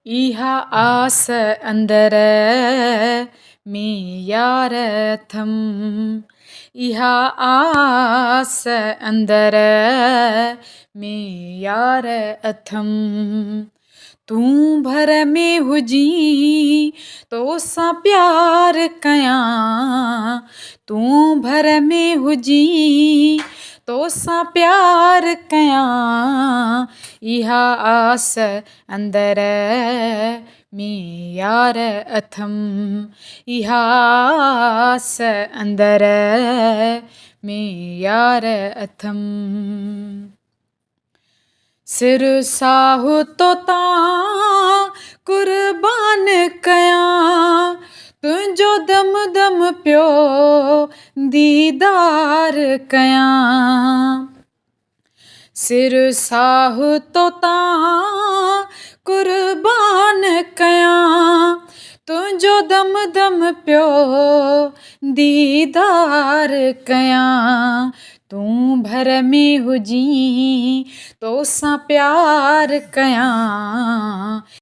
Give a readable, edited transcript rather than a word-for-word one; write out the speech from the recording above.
इहा आस अंदर में यार अथम। इहा आस अंदर में यार अथम। तूं भर में हुजी तो सां प्यार कयां। तूं भर में हुजी तो सां प्यार कयां। इहा आस अंदर में यार अथम। इहा आस अंदर में यार अथम। सिर साहु तो तां कुर्बान कयां। तुंहिंजो दम दम पियो दीदार कयां। सिर साहु तो तां कुर्बान कयां। तुंहिंजो दम दम पियो दीदार कयां। तूं भर में हुजी तो सां प्यार कयां।